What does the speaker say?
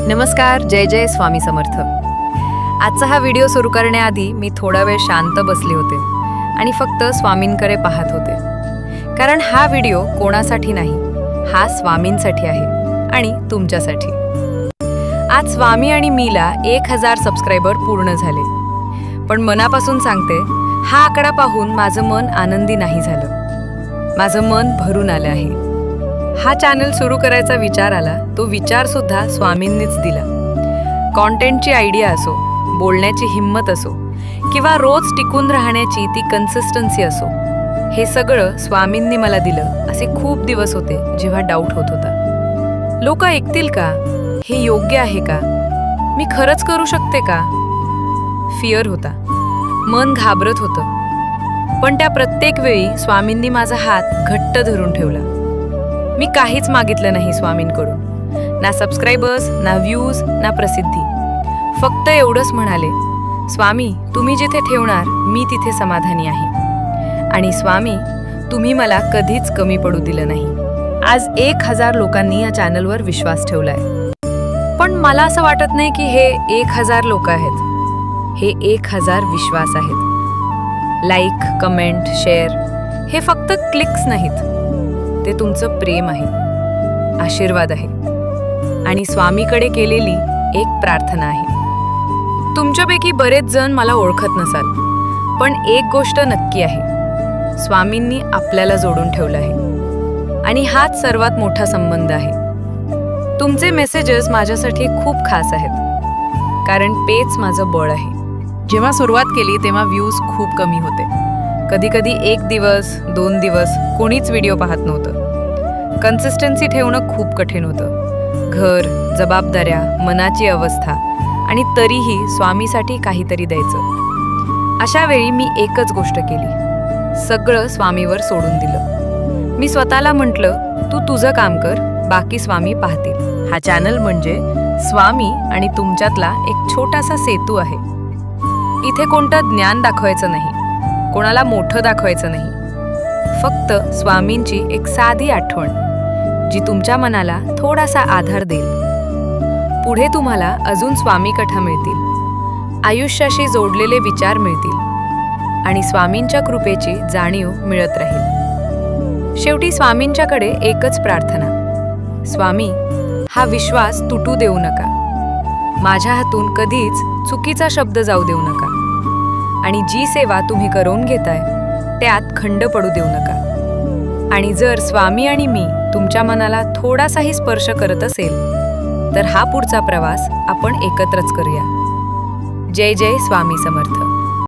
नमस्कार, जय जय स्वामी समर्थ। आजचा हा व्हिडिओ सुरू करण्याआधी मी थोडा वेळ शांत बसले होते आणि फक्त स्वामींकडे पाहत होते, कारण हा व्हिडिओ कोणासाठी नाही, हा स्वामींसाठी आहे आणि तुमच्यासाठी। आज स्वामी आणि मीला 1000 सबस्क्रायबर पूर्ण झाले, पण मनापासून सांगते, हा आकडा पाहून माझं मन आनंदी नाही झालं, माझं मन भरून आलं आहे। हा चॅनल सुरू करायचा विचार आला, तो विचार सुद्धा स्वामींनीच दिला। कॉन्टेंटची आयडिया असो, बोलण्याची हिम्मत असो, किंवा रोज टिकून राहण्याची ती कन्सिस्टन्सी असो, हे सगळं स्वामींनी मला दिलं। असे खूप दिवस होते जेव्हा डाऊट होत होता, लोक ऐकतील का, हे योग्य आहे का, मी खरंच करू शकते का। फिअर होता, मन घाबरत होतं, पण त्या प्रत्येक वेळी स्वामींनी माझा हात घट्ट धरून ठेवला। मी काहीच मागितलं नाही स्वामींकडून, ना सबस्क्रायबर्स, ना व्ह्यूज, ना प्रसिद्धी। फक्त एवढंच म्हणाले, स्वामी तुम्ही जिथे ठेवणार मी तिथे समाधानी आहे, आणि स्वामी तुम्ही मला कधीच कमी पडू दिलं नाही। आज 1000 लोकांनी या चॅनलवर विश्वास ठेवलाय, पण मला असं वाटत नाही की हे 1000 लोक आहेत, हे 1000 विश्वास आहेत। लाईक, कमेंट, शेअर हे फक्त क्लिक्स नाहीत, ते तुमचं प्रेम आहे, आशीर्वाद आहे, आणि स्वामीकडे केलेली एक प्रार्थना आहे। तुमच्यापैकी बरेच जण मला ओळखत नसाल, पण एक गोष्ट नक्की आहे, स्वामींनी आपल्याला जोडून ठेवलं आहे, आणि हाच सर्वात मोठा संबंध आहे। तुमचे मेसेजेस माझ्यासाठी खूप खास आहेत, कारण पेच माझं बळ आहे। जेव्हा सुरुवात केली तेव्हा व्ह्यूज खूप कमी होते, कधी कधी 1 दिवस 2 दिवस कोणीच व्हिडिओ पाहत नव्हतं। कन्सिस्टन्सी ठेवणं खूप कठीण होतं, घर, जबाबदाऱ्या, मनाची अवस्था, आणि तरीही स्वामीसाठी काहीतरी द्यायचं। अशा वेळी मी एकच गोष्ट केली, सगळं स्वामीवर सोडून दिलं। मी स्वतःला म्हटलं, तू तुझं काम कर, बाकी स्वामी पाहतील। हा चॅनल म्हणजे स्वामी आणि तुमच्यातला एक छोटासा सेतू आहे। इथे कोणतं ज्ञान दाखवायचं नाही, कोणाला मोठं दाखवायचं नाही, फक्त स्वामींची एक साधी आठवण, जी तुमच्या मनाला थोडासा आधार देईल। पुढे तुम्हाला अजून स्वामी कथा मिळतील, आयुष्याशी जोडलेले विचार मिळतील, आणि स्वामींच्या कृपेची जाणीव मिळत राहील। शेवटी स्वामींच्याकडे एकच प्रार्थना, स्वामी हा विश्वास तुटू देऊ नका, माझ्या हातून कधीच चुकीचा शब्द जाऊ देऊ नका, आणि जी सेवा तुम्ही करून घेताय त्यात खंड पडू देऊ नका। आणि जर स्वामी आणि मी तुमच्या मनाला थोडासाही स्पर्श करत असेल, तर हा पुढचा प्रवास आपण एकत्रच करूया। जय जय स्वामी समर्थ।